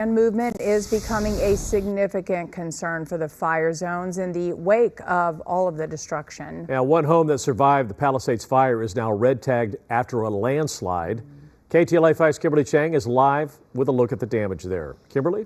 And movement is becoming a significant concern for the fire zones in the wake of all of the destruction. Now, one home that survived the Palisades fire is now red tagged after a landslide. KTLA 5's Kimberly Chang is live with a look at the damage there. Kimberly?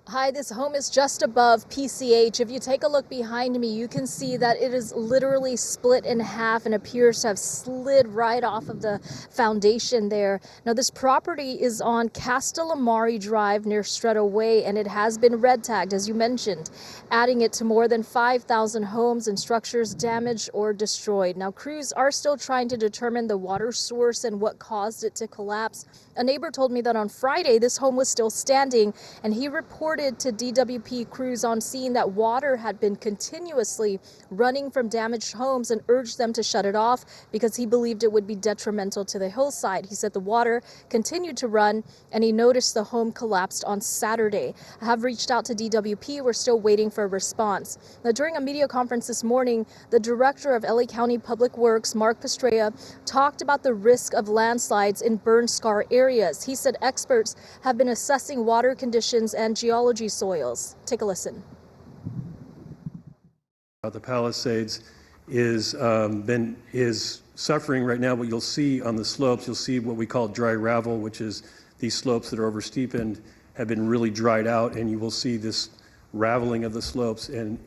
Hi, this home is just above PCH. If you take a look behind me, you can see that it is literally split in half and appears to have slid right off of the foundation there. Now, this property is on Castellamare Drive near Stretta Way, and it has been red tagged, as you mentioned, adding it to more than 5,000 homes and structures damaged or destroyed. Now, crews are still trying to determine the water source and what caused it to collapse. A neighbor told me that on Friday, this home was still standing, and he reported to DWP crews on scene that water had been continuously running from damaged homes and urged them to shut it off because he believed it would be detrimental to the hillside. He said the water continued to run and he noticed the home collapsed on Saturday. I have reached out to DWP. We're still waiting for a response. Now, during a media conference this morning, the director of LA County Public Works, Mark Pastrana, talked about the risk of landslides in burn scar areas. He said experts have been assessing water conditions and geology soils. Take a listen. The Palisades is suffering right now. What you'll see on the slopes, you'll see what we call dry ravel, which is these slopes that are oversteepened have been really dried out, and you will see this raveling of the slopes and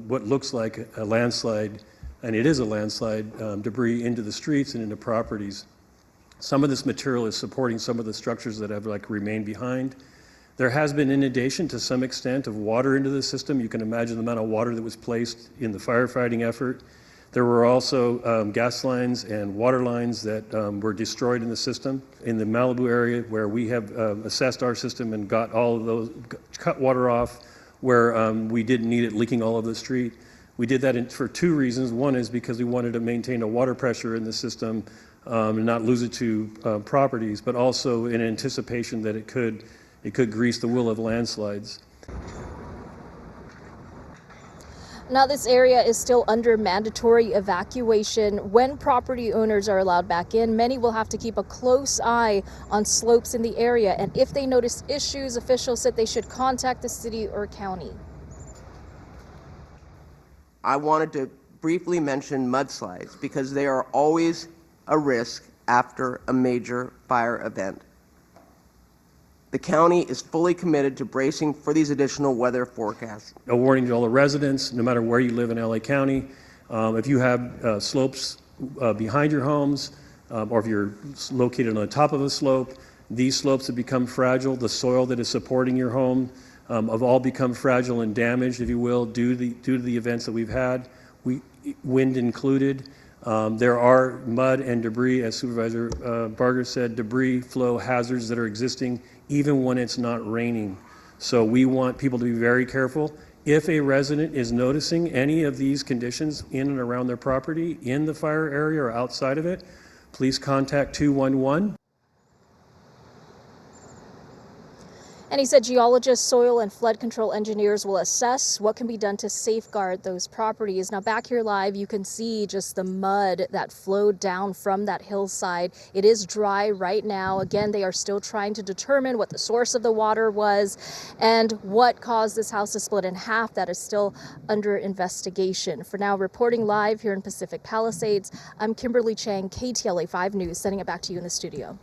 what looks like a landslide, and it is a landslide, debris into the streets and into properties. Some of this material is supporting some of the structures that have remained behind. There has been inundation to some extent of water into the system. You can imagine the amount of water that was placed in the firefighting effort. There were also gas lines and water lines that were destroyed in the system. In the Malibu area, where we have assessed our system and got all of those, cut water off where we didn't need it leaking all over the street. We did that for two reasons. One is because we wanted to maintain a water pressure in the system and not lose it to properties, but also in anticipation that it could grease the wheel of landslides. Now, this area is still under mandatory evacuation. When property owners are allowed back in, many will have to keep a close eye on slopes in the area. And if they notice issues, officials said they should contact the city or county. I wanted to briefly mention mudslides because they are always a risk after a major fire event. The county is fully committed to bracing for these additional weather forecasts. A warning to all the residents, no matter where you live in LA County, if you have slopes behind your homes, or if you're located on the top of a slope, these slopes have become fragile. The soil that is supporting your home have all become fragile and damaged, if you will, due to the events that we've had, wind included. There are mud and debris, as Supervisor Barger said, debris flow hazards that are existing even when it's not raining. So we want people to be very careful. If a resident is noticing any of these conditions in and around their property, in the fire area or outside of it, please contact 211. And he said geologists, soil and flood control engineers will assess what can be done to safeguard those properties. Now, back here live, you can see just the mud that flowed down from that hillside. It is dry right now. Again, they are still trying to determine what the source of the water was and what caused this house to split in half. That is still under investigation. For now, reporting live here in Pacific Palisades, I'm Kimberly Chang, KTLA 5 News, sending it back to you in the studio.